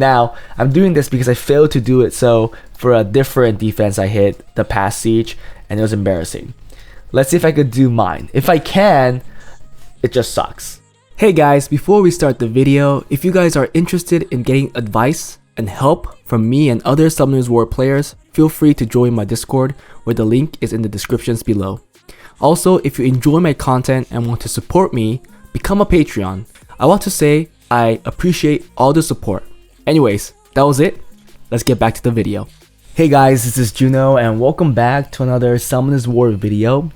Now, I'm doing this because I failed to do it so for a different defense I hit the past siege, and it was embarrassing. Let's see if I could do mine. If I can, it just sucks. Hey guys, before we start the video, if you guys are interested in getting advice and help from me and other Summoners War players, feel free to join my Discord, where the link is in the descriptions below. Also, if you enjoy my content and want to support me, become a Patreon. I want to say I appreciate all the support. Anyways, that was it. Let's get back to the video. Hey guys, this is Juno and welcome back to another Summoners War video.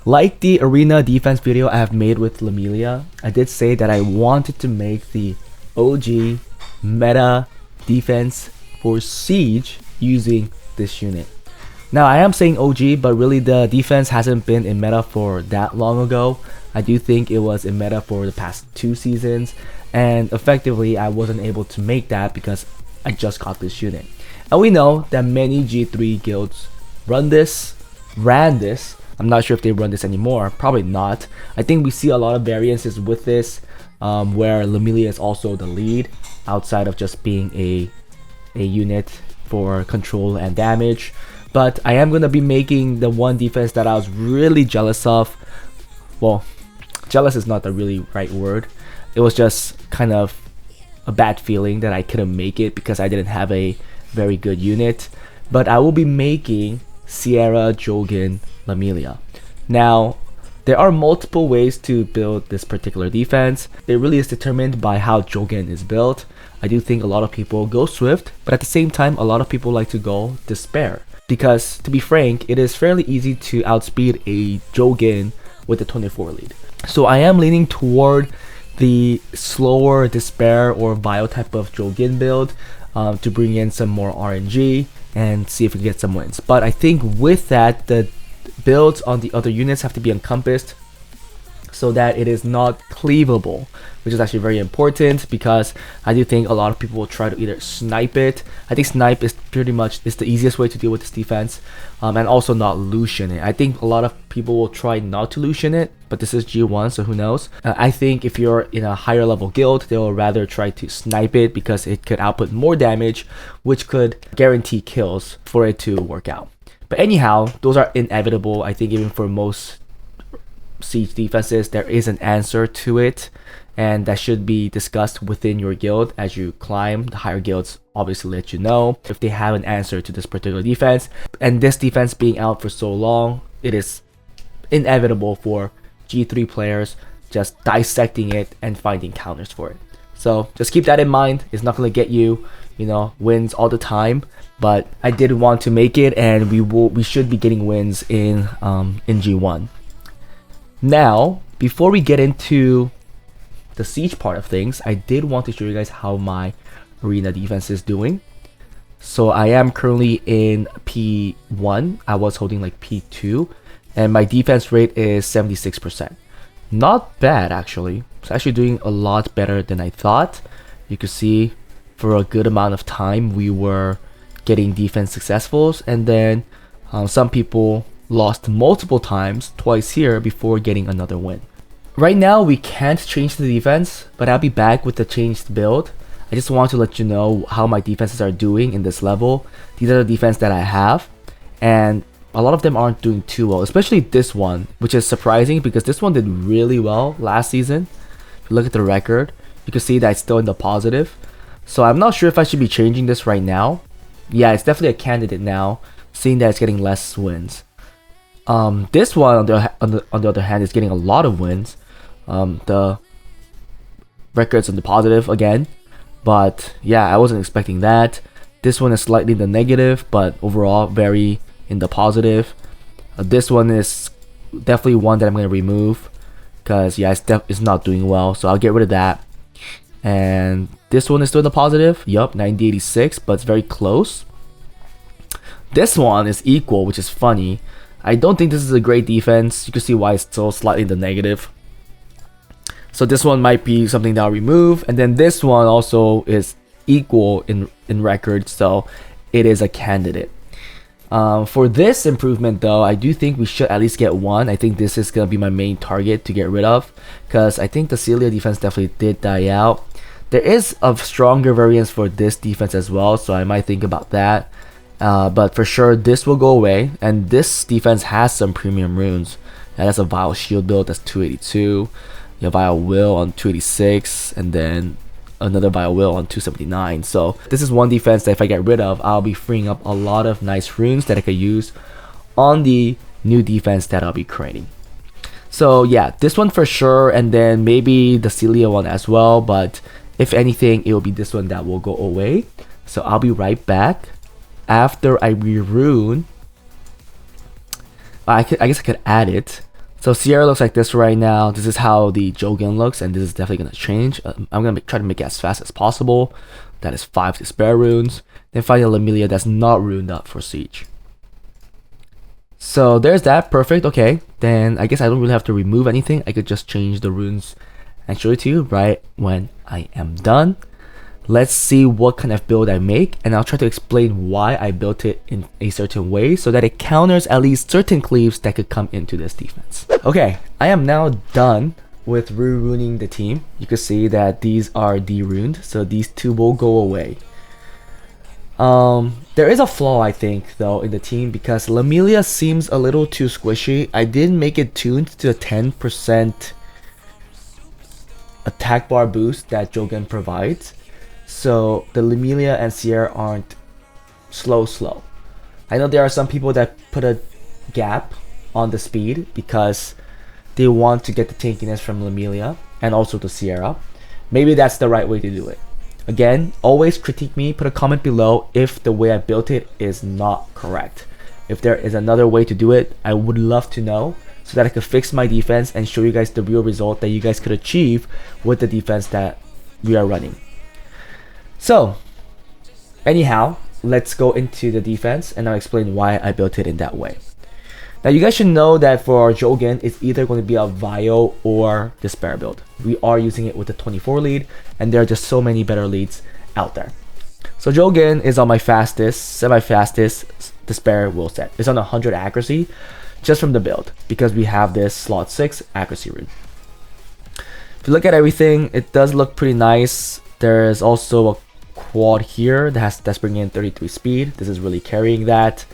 Like the arena defense video I have made with Lamelia, I did say that I wanted to make the OG meta defense for Siege using this unit. Now I am saying OG, but really the defense hasn't been in meta for that long ago. I do think it was in meta for the past 2 seasons, and effectively I wasn't able to make that because I just got this unit. And we know that many G3 guilds ran this. I'm not sure if they run this anymore, probably not. I think we see a lot of variances with this, where Lamelia is also the lead outside of just being a unit for control and damage. But I am going to be making the one defense that I was really jealous of. Well, jealous is not the really right word. It was just kind of a bad feeling that I couldn't make it because I didn't have a very good unit. But I will be making Sierra, Jogan, Lamelia. Now, there are multiple ways to build this particular defense. It really is determined by how Jogan is built. I do think a lot of people go Swift, but at the same time, a lot of people like to go Despair. Because, to be frank, it is fairly easy to outspeed a Jogan with the 24 lead. So I am leaning toward the slower Despair or Vile type of Jogan build to bring in some more RNG and see if we can get some wins. But I think with that, the builds on the other units have to be encompassed so that it is not cleavable, which is actually very important because I do think a lot of people will try to either snipe it. I think snipe is pretty much the easiest way to deal with this defense, and also not Lucian it. I think a lot of people will try not to Lucian it, but this is G1, so who knows. I think if you're in a higher level guild, they will rather try to snipe it because it could output more damage, which could guarantee kills for it to work out. But anyhow, those are inevitable. I think even for most Siege defenses, there is an answer to it, and that should be discussed within your guild as you climb. The higher guilds obviously let you know if they have an answer to this particular defense. And this defense being out for so long, it is inevitable for G3 players just dissecting it and finding counters for it. So just keep that in mind. It's not going to get you, wins all the time, but I did want to make it, and we should be getting wins in G1. Now, before we get into the Siege part of things, I did want to show you guys how my arena defense is doing. So I am currently in P1. I was holding like P2, and my defense rate is 76%. Not bad, actually. It's actually doing a lot better than I thought. You can see for a good amount of time we were getting defense successfuls, and then some people lost multiple times, twice here, before getting another win. Right now we can't change the defense, but I'll be back with the changed build. I just want to let you know how my defenses are doing in this level. These are the defense that I have, and a lot of them aren't doing too well, especially this one, which is surprising because this one did really well last season. If you look at the record, you can see that it's still in the positive. So I'm not sure if I should be changing this right now. Yeah, it's definitely a candidate now, seeing that it's getting less wins. This one on the other hand is getting a lot of wins. The record's in the positive again, but yeah, I wasn't expecting that. This one is slightly in the negative, but overall very in the positive. This one is definitely one that I'm going to remove because yeah, it's not doing well, so I'll get rid of that. And this one is still in the positive. Yup, 9086, but it's very close. This one is equal, which is funny. I don't think this is a great defense. You can see why it's still slightly in the negative. So this one might be something that I'll remove. And then this one also is equal in record, so it is a candidate. For this improvement though, I do think we should at least get one. I think this is going to be my main target to get rid of, because I think the Celia defense definitely did die out. There is a stronger variance for this defense as well, so I might think about that. But for sure, this will go away, and this defense has some premium runes. And that's a Vile Shield build, that's 282. You have Vile Will on 286, and then another Vile Will on 279. So this is one defense that if I get rid of, I'll be freeing up a lot of nice runes that I could use on the new defense that I'll be creating. So yeah, this one for sure, and then maybe the Celia one as well, but if anything, it will be this one that will go away. So I'll be right back after I rerune. I guess I could add it. So Sierra looks like this right now. This is how the Jogan looks, and this is definitely going to change. I'm going to try to make it as fast as possible. That is 5 Despair runes. Then find a Lamilia that's not runed up for Siege. So there's that, perfect. Okay, then I guess I don't really have to remove anything. I could just change the runes and show it to you right when I am done. Let's see what kind of build I make, and I'll try to explain why I built it in a certain way so that it counters at least certain cleaves that could come into this defense. Okay, I am now done with reruning the team. You can see that these are deruned, so these two will go away. There is a flaw, I think, though, in the team because Lamilia seems a little too squishy. I did make it tuned to the 10% attack bar boost that Jogan provides. So the Lamilia and Sierra aren't slow. I know there are some people that put a gap on the speed because they want to get the tankiness from Lamilia and also the Sierra. Maybe that's the right way to do it. Again, always critique me, put a comment below if the way I built it is not correct. If there is another way to do it, I would love to know so that I could fix my defense and show you guys the real result that you guys could achieve with the defense that we are running. So, anyhow, let's go into the defense and I'll explain why I built it in that way. Now, you guys should know that for Jogan, it's either going to be a Vio or Despair build. We are using it with the 24 lead, and there are just so many better leads out there. So Jogan is on my fastest, semi-fastest Despair will set. It's on 100 accuracy just from the build because we have this slot 6 accuracy rune. If you look at everything, it does look pretty nice. There is also a quad here that's bringing in 33 speed. This is really carrying that.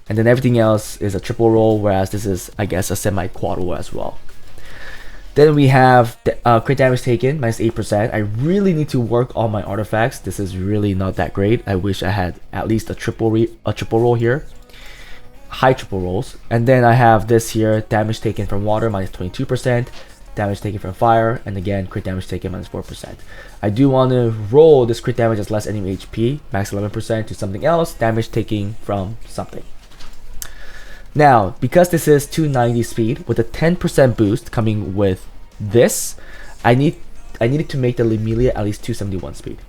And then everything else is a triple roll, whereas this is, I guess, a semi-quad roll as well. Then we have the crit damage taken, minus 8%. I really need to work on my artifacts. This is really not that great. I wish I had at least a triple roll here. High triple rolls. And then I have this here, damage taken from water, minus 22%. Damage taken from fire, and again, crit damage taken, minus 4%. I do want to roll this crit damage as less enemy HP, max 11%, to something else, damage taking from something. Now, because this is 290 speed with a 10% boost coming with this, I needed to make the Lamilia at least 271 speed.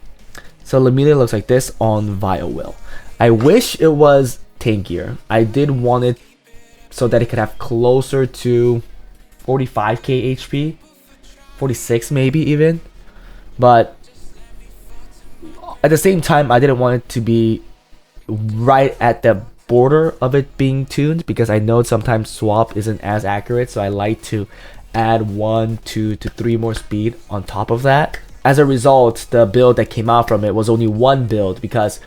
So Lamilia looks like this on Vile Will. I wish it was tankier. I did want it so that it could have closer to 45k HP, 46 maybe even, but at the same time I didn't want it to be right at the border of it being tuned because I know sometimes swap isn't as accurate, so I like to add 1, 2 to 3 more speed on top of that. As a result, the build that came out from it was only one build because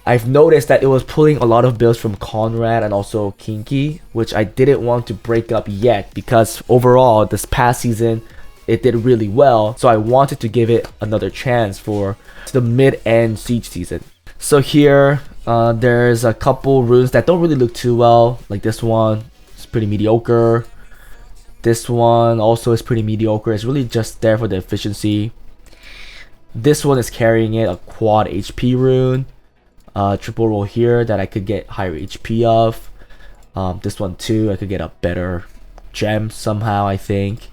I've noticed that it was pulling a lot of builds from Conrad and also Kinky, which I didn't want to break up yet because overall this past season it did really well, so I wanted to give it another chance for the mid-end Siege season. So here there's a couple runes that don't really look too well, like this one. It's pretty mediocre. This one also is pretty mediocre. It's really just there for the efficiency. This one is carrying it, a quad HP rune. Triple roll here that I could get higher HP of. This one too, I could get a better gem somehow, I think.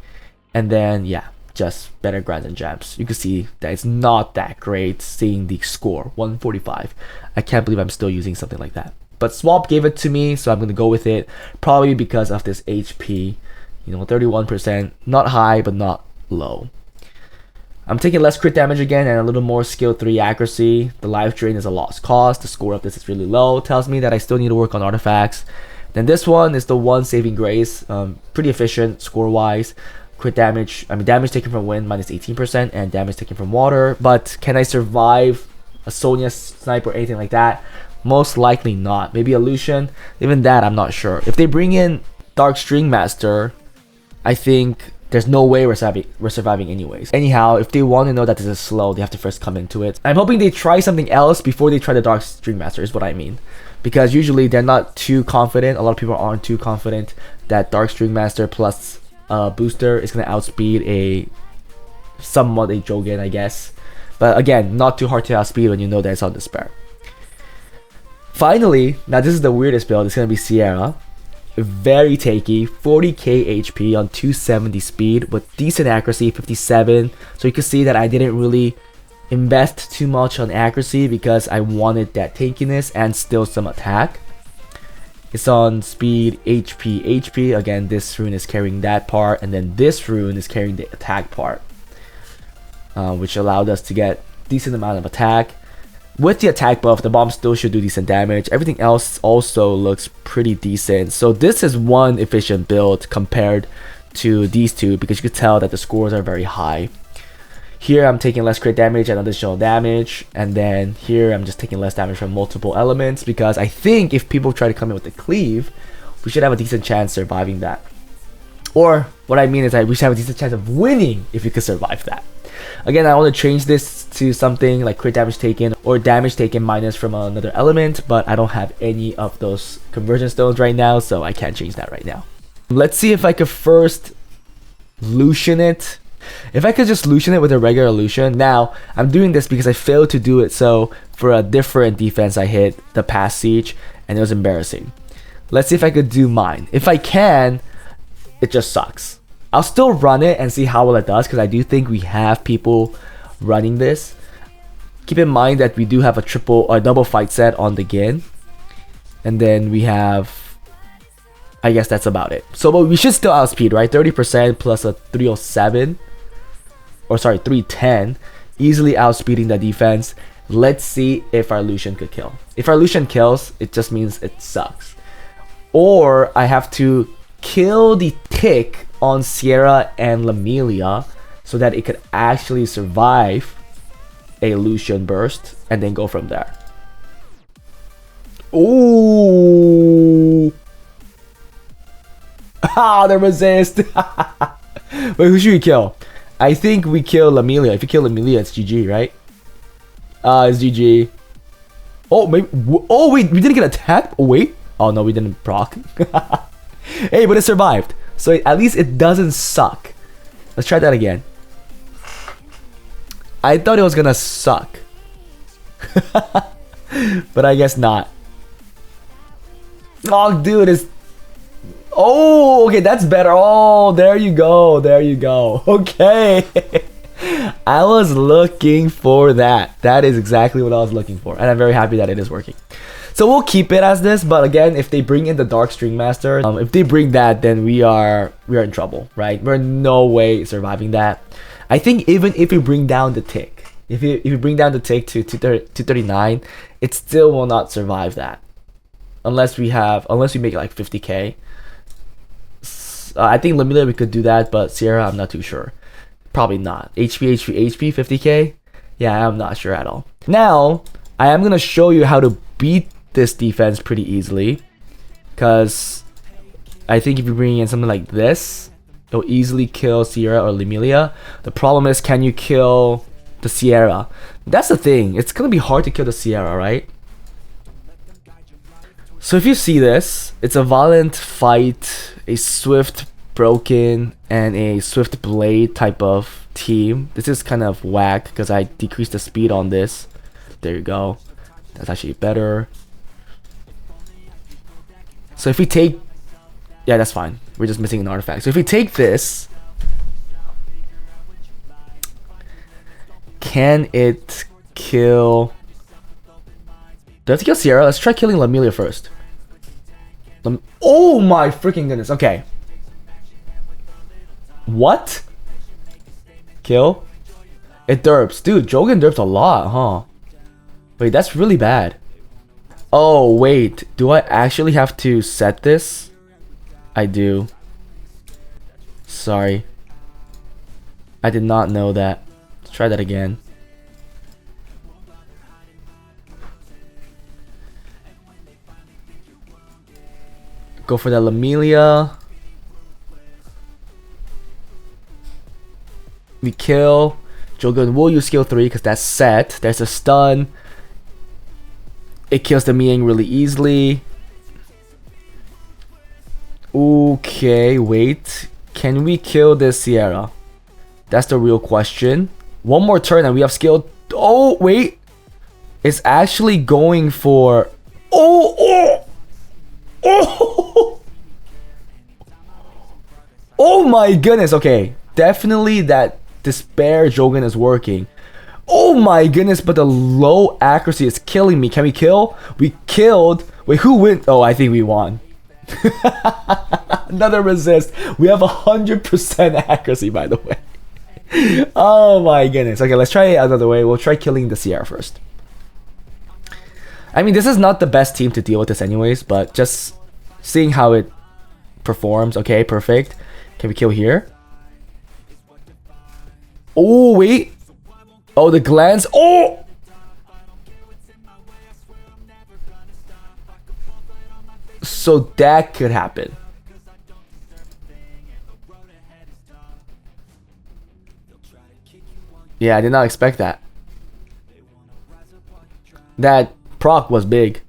And then yeah, just better grinds and gems. You can see that it's not that great seeing the score, 145. I can't believe I'm still using something like that. But Swap gave it to me, so I'm going to go with it. Probably because of this HP, you know, 31%. Not high, but not low. I'm taking less crit damage again and a little more skill 3 accuracy. The life drain is a lost cause. The score of this is really low. Tells me that I still need to work on artifacts. Then this one is the one saving grace. Pretty efficient score wise. crit damage, damage taken from wind minus 18% and damage taken from water. But can I survive a Sonya snipe or anything like that? Most likely not. Maybe illusion, even that I'm not sure. If they bring in Dark String Master, I think there's no way we're surviving anyways. Anyhow, if they want to know that this is slow, they have to first come into it. I'm hoping they try something else before they try the Dark String Master is what I mean. Because usually they're not too confident. A lot of people aren't too confident that Dark String Master plus booster is going to outspeed a somewhat a Jogan, I guess. But again, not too hard to outspeed when you know that it's on Despair. Finally, now this is the weirdest build. It's going to be Sierra. Very takey, 40k HP on 270 speed with decent accuracy, 57. So you can see that I didn't really invest too much on accuracy because I wanted that tankiness and still some attack. It's on speed, HP. Again, this rune is carrying that part, and then this rune is carrying the attack part, which allowed us to get decent amount of attack. With the attack buff, the bomb still should do decent damage. Everything else also looks pretty decent. So this is one efficient build compared to these two because you could tell that the scores are very high. Here I'm taking less crit damage and additional damage, and then here I'm just taking less damage from multiple elements because I think if people try to come in with the cleave, we should have a decent chance surviving that. Or what I mean is that we should have a decent chance of winning if we could survive that. Again, I want to change this to something like crit damage taken or damage taken minus from another element, but I don't have any of those conversion stones right now, so I can't change that right now. Let's see if I could first Lucian it. If I could just Lucian it with a regular Lucian. Now, I'm doing this because I failed to do it so for a different defense I hit the past siege, and it was embarrassing. Let's see if I could do mine. If I can, it just sucks. I'll still run it and see how well it does because I do think we have people running this. Keep in mind that we do have a triple or double fight set on the Gin. And then we have, I guess that's about it. So but we should still outspeed, right? 30% plus a 307. Or sorry, 310. Easily outspeeding the defense. Let's see if our Lucian could kill. If our Lucian kills, it just means it sucks. Or I have to kill the tick on Sierra and Lamelia so that it could actually survive a Lucian burst and then go from there. Ooh! Ah, the resist! Wait, who should we kill? I think we kill Lamelia. If you kill Lamelia, it's GG, right? It's GG. Oh, maybe. Oh, wait, we didn't get attacked? Oh, wait. Oh, no, we didn't proc. Hey, but it survived. So at least it doesn't suck. Let's try that again. I thought it was gonna suck. But I guess not. Oh, dude, it's... Oh, okay, that's better. Oh, there you go. There you go. Okay. I was looking for that. That is exactly what I was looking for. And I'm very happy that it is working. So we'll keep it as this, but again, if they bring in the Dark String Master, if they bring that, then we are in trouble, right? We're no way surviving that. I think even if we bring down the tick, if you bring down the tick to 239, it still will not survive that, unless we make it like 50k. I think Lamelia we could do that, but Sierra I'm not too sure. Probably not. HP 50k. Yeah, I'm not sure at all. Now I am gonna show you how to beat this defense pretty easily, because I think if you bring in something like this, it'll easily kill Sierra or Lamelia. The problem is, can you kill the Sierra? That's the thing. It's gonna be hard to kill the Sierra, right? So if you see this, it's a violent fight, a swift broken, and a swift blade type of team. This is kind of whack because I decreased the speed on this. There you go. That's actually better. So if we take... Yeah, that's fine. We're just missing an artifact. So if we take this... Can it kill... Do I have to kill Sierra? Let's try killing Lamelia first. Oh my freaking goodness. Okay. What? Kill? It derps. Dude, Jogan derps a lot, huh? Wait, that's really bad. Oh, wait. Do I actually have to set this? I do. Sorry. I did not know that. Let's try that again. Go for that Lamelia. We kill. Jogun will use skill 3 because that's set. There's a stun. It kills the Miang really easily. Okay, wait. Can we kill this Sierra? That's the real question. One more turn and we have skill. Oh, wait. It's actually going for... Oh! Oh my goodness. Okay. Definitely that Despair Jogan is working. Oh my goodness, but the low accuracy is killing me. Can we kill? We killed. Wait, who win? Oh, I think we won. Another resist. We have 100% accuracy, by the way. Oh my goodness. Okay, let's try it another way. We'll try killing the Sierra first. I mean, this is not the best team to deal with this anyways, but just seeing how it performs. Okay, perfect. Can we kill here? Oh, wait. Oh, the glance. Oh! So that could happen. Yeah, I did not expect that. That proc was big.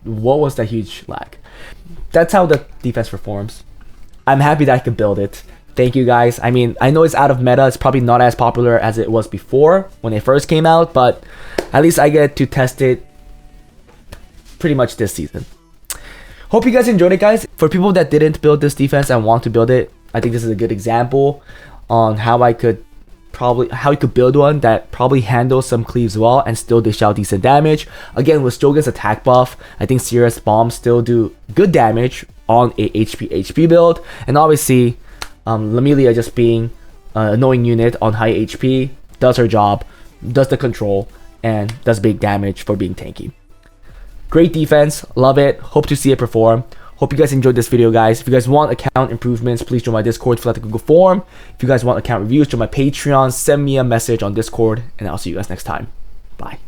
What was that huge lag? That's how the defense performs. I'm happy that I could build it. Thank you guys. I mean, I know it's out of meta. It's probably not as popular as it was before when it first came out, but at least I get to test it pretty much this season. Hope you guys enjoyed it, guys. For people that didn't build this defense and want to build it, I think this is a good example on how you could build one that probably handles some cleaves well and still dish out decent damage. Again, with Jogan's attack buff, I think Sierra's bombs still do good damage on a HP build, and obviously Lamelia just being an annoying unit on high HP does her job, does the control, and does big damage for being tanky. Great defense, love it, hope to see it perform. Hope you guys enjoyed this video, guys. If you guys want account improvements, please join my Discord, fill out the Google form. If you guys want account reviews, join my Patreon, send me a message on Discord, and I'll see you guys next time. Bye.